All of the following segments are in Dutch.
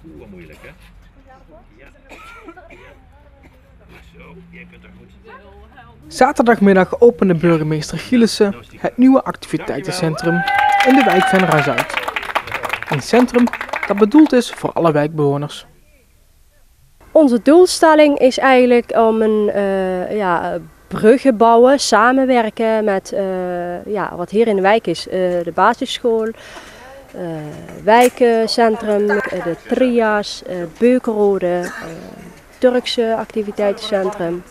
Oeh, moeilijk hè? Ja. Zo, jij kunt er goed. Zaterdagmiddag opende burgemeester Gielissen het nieuwe activiteitencentrum in de wijk Venray-Zuid. Een centrum dat bedoeld is voor alle wijkbewoners. Onze doelstelling is eigenlijk om bruggen bouwen, samenwerken met wat hier in de wijk is. De basisschool, wijkencentrum, de trias, Beukenrode, Turkse activiteitencentrum.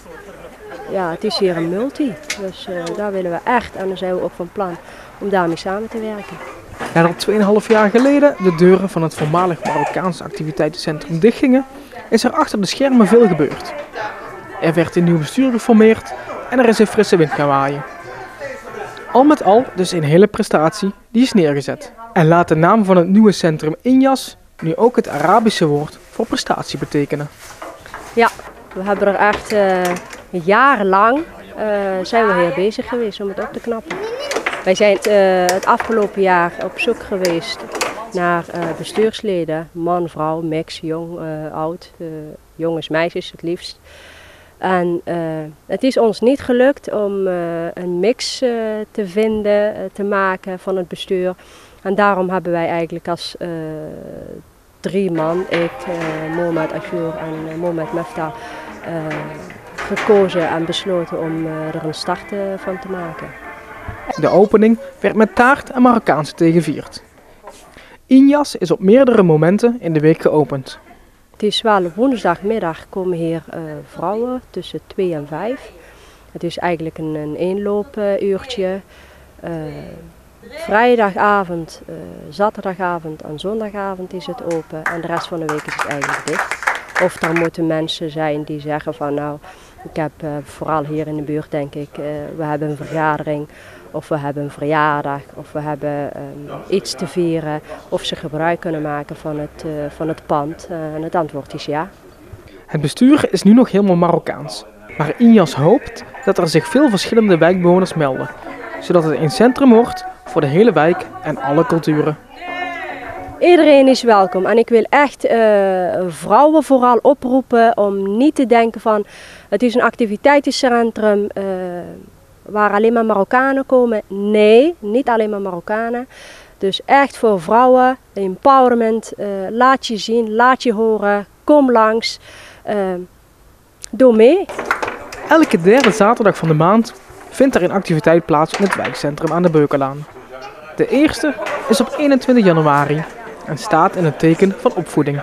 Ja, het is hier een multi, dus daar willen we echt en daar zijn we ook van plan om daarmee samen te werken. Nadat 2,5 jaar geleden de deuren van het voormalig Marokkaanse activiteitencentrum dichtgingen, is er achter de schermen veel gebeurd. Er werd een nieuw bestuur geformeerd en er is een frisse wind gaan waaien. Al met al dus een hele prestatie die is neergezet. En laat de naam van het nieuwe centrum Injas nu ook het Arabische woord voor prestatie betekenen. Ja, we hebben er echt jarenlang zijn we hier bezig geweest om het op te knappen. Wij zijn het afgelopen jaar op zoek geweest naar bestuursleden, man, vrouw, mix, jong, oud, jongens, meisjes het liefst. En het is ons niet gelukt om een mix te vinden, te maken van het bestuur. En daarom hebben wij eigenlijk als 3 man, ik, Mohamed Ashour en Mohamed Mefta, gekozen en besloten om er een start van te maken. De opening werd met taart en Marokkaanse thee gevierd. Injas is op meerdere momenten in de week geopend. Het is wel woensdagmiddag komen hier vrouwen tussen 2 en 5. Het is eigenlijk een eenloopuurtje. Vrijdagavond, zaterdagavond en zondagavond is het open en de rest van de week is het eigenlijk dicht. Of er moeten mensen zijn die zeggen van nou, ik heb vooral hier in de buurt denk ik, we hebben een vergadering. Of we hebben een verjaardag, of we hebben iets te vieren, of ze gebruik kunnen maken van het pand. En het antwoord is ja. Het bestuur is nu nog helemaal Marokkaans. Maar Injas hoopt dat er zich veel verschillende wijkbewoners melden. Zodat het een centrum wordt voor de hele wijk en alle culturen. Iedereen is welkom en ik wil echt vrouwen vooral oproepen om niet te denken van het is een activiteitencentrum waar alleen maar Marokkanen komen. Nee, niet alleen maar Marokkanen. Dus echt voor vrouwen, empowerment, laat je zien, laat je horen, kom langs, doe mee. Elke derde zaterdag van de maand vindt er een activiteit plaats in het wijkcentrum aan de Beukenlaan. De eerste is op 21 januari en staat in het teken van opvoeding.